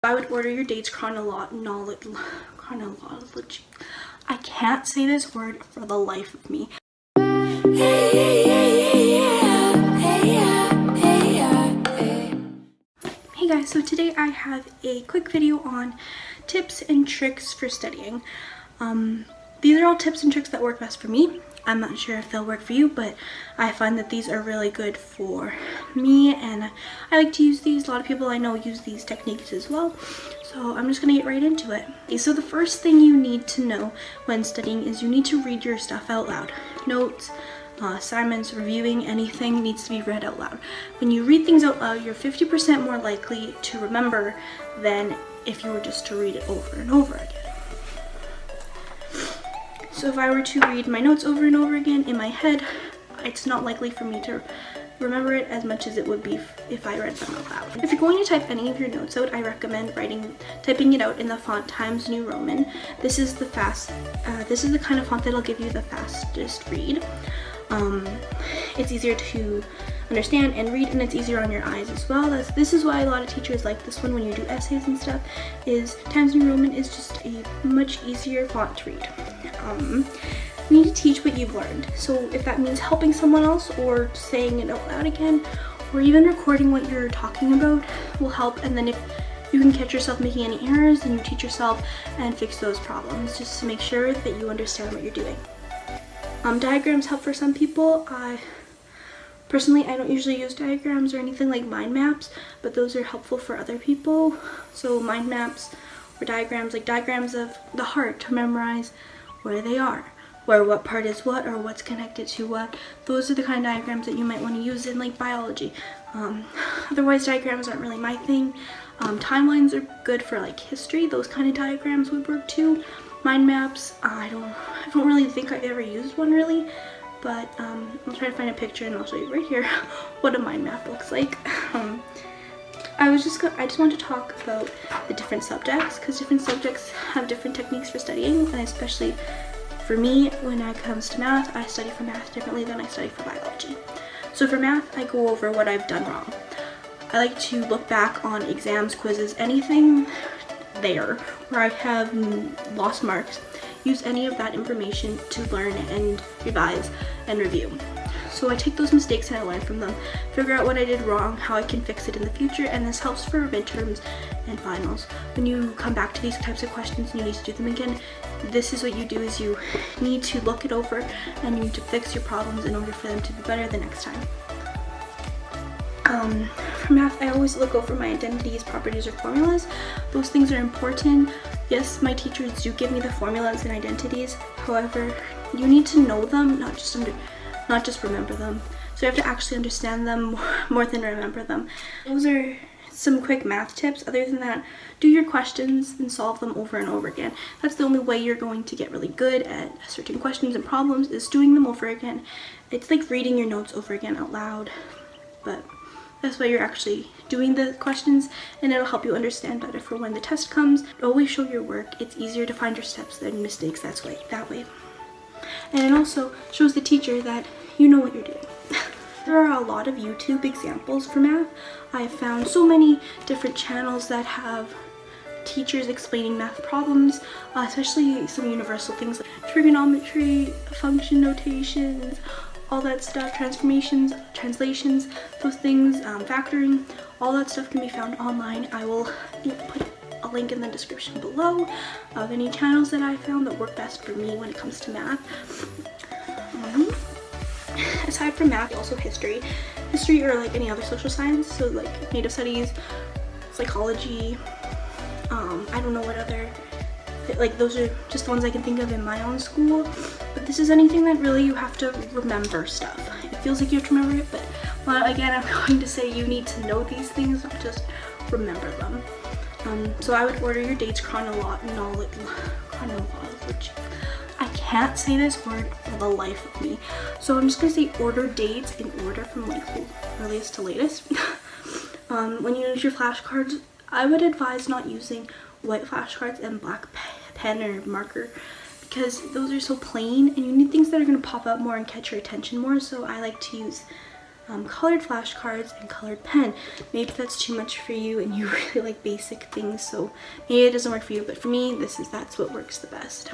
I would order your dates chronology. I can't say this word for the life of me. Hey guys, so today I have a quick video on tips and tricks for studying. These are all tips and tricks that work best for me. I'm not sure if they'll work for you, but I find that these are really good for me and I like to use these. A lot of people I know use these techniques as well. So I'm just gonna get right into it. Okay, so the first thing you need to know when studying is you need to read your stuff out loud. Notes, assignments, reviewing, anything needs to be read out loud. When you read things out loud, you're 50% more likely to remember than if you were just to read it over and over again. So if I were to read my notes over and over again in my head, it's not likely for me to remember it as much as it would be if I read them out loud. If you're going to type any of your notes out, I recommend typing it out in the font Times New Roman. This is the kind of font that'll give you the fastest read. It's easier to understand and read, and it's easier on your eyes as well. This is why a lot of teachers like this one when you do essays and stuff, is Times New Roman is just a much easier font to read. You need to teach what you've learned. So if that means helping someone else or saying it out loud again, or even recording what you're talking about will help. And then if you can catch yourself making any errors, then you teach yourself and fix those problems just to make sure that you understand what you're doing. Diagrams help for some people. Personally, I don't usually use diagrams or anything like mind maps, but those are helpful for other people. So mind maps or diagrams, like diagrams of the heart to memorize where they are, where what part is what or what's connected to what. Those are the kind of diagrams that you might want to use in like biology. Otherwise, diagrams aren't really my thing. Timelines are good for like history. Those kind of diagrams would work too. Mind maps, I don't really think I've ever used one really, but I'll try to find a picture and I'll show you right here what a mind map looks like. I just want to talk about the different subjects, because different subjects have different techniques for studying, and especially for me, when it comes to math, I study for math differently than I study for biology. So for math, I go over what I've done wrong. I like to look back on exams, quizzes, anything there where I have lost marks, use any of that information to learn and revise and review. So I take those mistakes and I learn from them, figure out what I did wrong, how I can fix it in the future, and this helps for midterms and finals. When you come back to these types of questions and you need to do them again, this is what you do: is you need to look it over and you need to fix your problems in order for them to be better the next time. For math, I always look over my identities, properties, or formulas. Those things are important. Yes, my teachers do give me the formulas and identities. However, you need to know them, not just remember them. So you have to actually understand them more than remember them. Those are some quick math tips. Other than that, do your questions and solve them over and over again. That's the only way you're going to get really good at certain questions and problems, is doing them over again. It's like reading your notes over again out loud, but that's why you're actually doing the questions, and it'll help you understand better for when the test comes. Always show your work. It's easier to find your steps than mistakes that way. And it also shows the teacher that you know what you're doing. There are a lot of YouTube examples for math. I've found so many different channels that have teachers explaining math problems, especially some universal things like trigonometry, function notations, all that stuff, transformations, translations, those things, factoring, all that stuff can be found online. I will put a link in the description below of any channels that I found that work best for me when it comes to math. Aside from math, also history or like any other social science, so like native studies, psychology, I don't know what other, like those are just the ones I can think of in my own school. But this is anything that really you have to remember stuff. It feels like you have to remember it, but again, I'm going to say you need to know these things, not just remember them. So I would order your dates chronology. I can't say this word for the life of me. So I'm just gonna say order dates in order from like earliest to latest. When you use your flashcards, I would advise not using white flashcards and black pen or marker, because those are so plain and you need things that are going to pop out more and catch your attention more. So I like to use colored flashcards, and colored pen. Maybe that's too much for you and you really like basic things, so maybe it doesn't work for you, but for me, that's what works the best.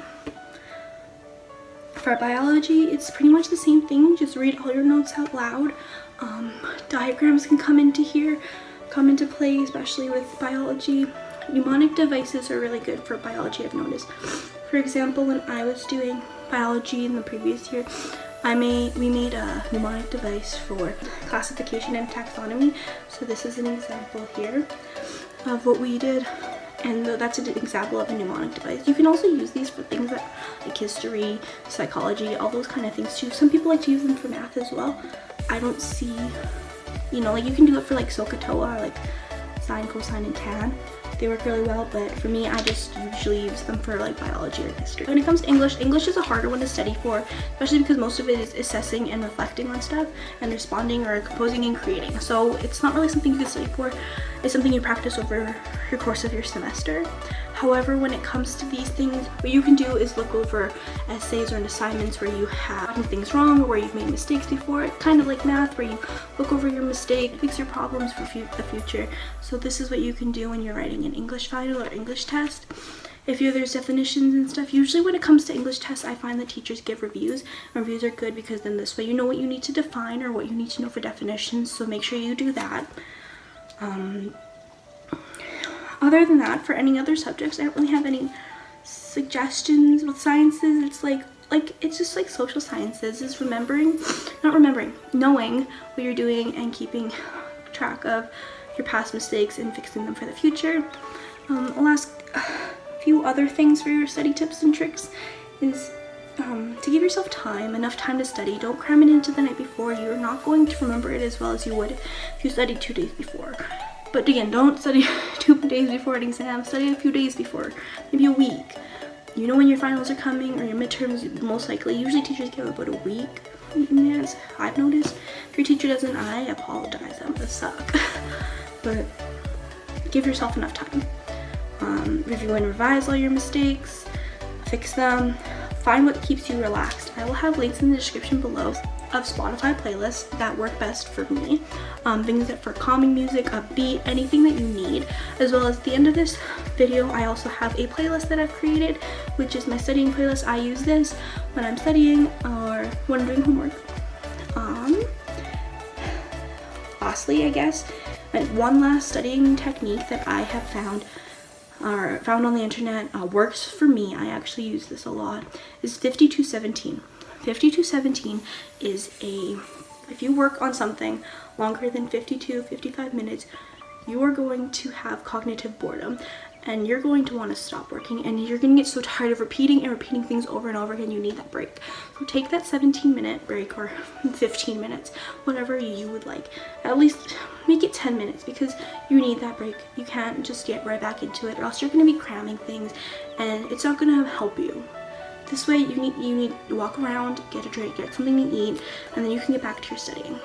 For biology, it's pretty much the same thing. Just read all your notes out loud. Diagrams can come into play, especially with biology. Mnemonic devices are really good for biology, I've noticed. For example, when I was doing biology in the previous year, we made a mnemonic device for classification and taxonomy. So this is an example here of what we did, and that's an example of a mnemonic device. You can also use these for things like history, psychology, all those kind of things too. Some people like to use them for math as well. I don't see, like you can do it for like SOHCAHTOA, like sine, cosine, and tan. They work really well, but for me, I just usually use them for like biology or history. When it comes to English, English is a harder one to study for, especially because most of it is assessing and reflecting on stuff and responding or composing and creating. So it's not really something you can study for. It's something you practice over your course of your semester. However, when it comes to these things, what you can do is look over essays or assignments where you have gotten things wrong or where you've made mistakes before. It's kind of like math, where you look over your mistake, fix your problems for the future. So this is what you can do when you're writing an English final or English test. If there's definitions and stuff, usually when it comes to English tests, I find that teachers give reviews. Reviews are good because then this way you know what you need to define or what you need to know for definitions, so make sure you do that. Other than that, for any other subjects, I don't really have any suggestions. With sciences, it's just like social sciences. It's knowing what you're doing and keeping track of your past mistakes and fixing them for the future. I'll ask a few other things for your study tips and tricks is to give yourself enough time to study. Don't cram it into the night before. You're not going to remember it as well as you would if you studied 2 days before. But again, don't study 2 days before an exam. Study a few days before, maybe a week. You know when your finals are coming or your midterms, most likely. Usually teachers give about a week in advance, I've noticed. If your teacher doesn't, I apologize, that must suck. But give yourself enough time. Review and revise all your mistakes, fix them, find what keeps you relaxed. I will have links in the description below of Spotify playlists that work best for me. Things that for calming music, upbeat, anything that you need. As well as at the end of this video, I also have a playlist that I've created, which is my studying playlist. I use this when I'm studying or when I'm doing homework. Lastly, I guess, one last studying technique that I have found on the internet works for me. I actually use this a lot, is 52-17. 52-17 is if you work on something longer than 55 minutes, you are going to have cognitive boredom and you're going to want to stop working, and you're going to get so tired of repeating things over and over again. You need that break. So take that 17-minute break or 15 minutes, whatever you would like. At least make it 10 minutes because you need that break. You can't just get right back into it, or else you're going to be cramming things and it's not going to help you. This way you need to walk around, get a drink, get something to eat, and then you can get back to your studying.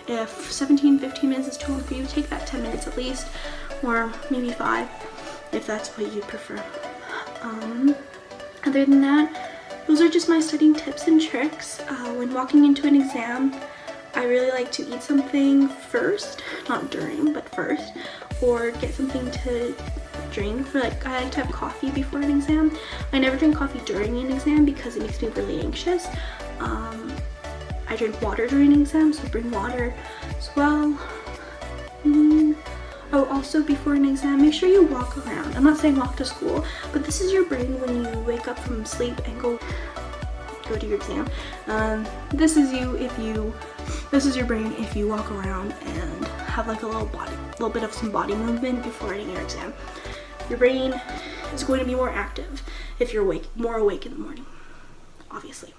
If 15 minutes is too long for you, take that 10 minutes at least, or maybe 5 if that's what you prefer. Other than that, those are just my studying tips and tricks. When walking into an exam, I really like to eat something first, not during, but first, or get something to drink. I like to have coffee before an exam. I never drink coffee during an exam because it makes me really anxious. I drink water during an exam, so bring water as well. Oh, also before an exam, make sure you walk around. I'm not saying walk to school, but this is your brain when you wake up from sleep and go to your exam. This is your brain if you walk around and have like a little bit of some body movement before writing your exam. Your brain is going to be more active if you're more awake in the morning, obviously.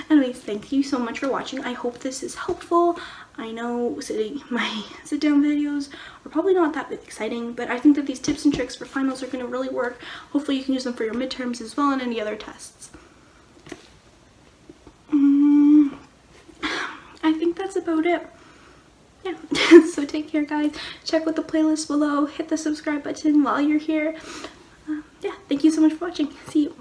Anyways, thank you so much for watching. I hope this is helpful. I know my sit-down videos are probably not that exciting, but I think that these tips and tricks for finals are going to really work. Hopefully you can use them for your midterms as well and any other tests. I think that's about it. Yeah, so take care, guys. Check out the playlist below. Hit the subscribe button while you're here. Yeah, thank you so much for watching. See you.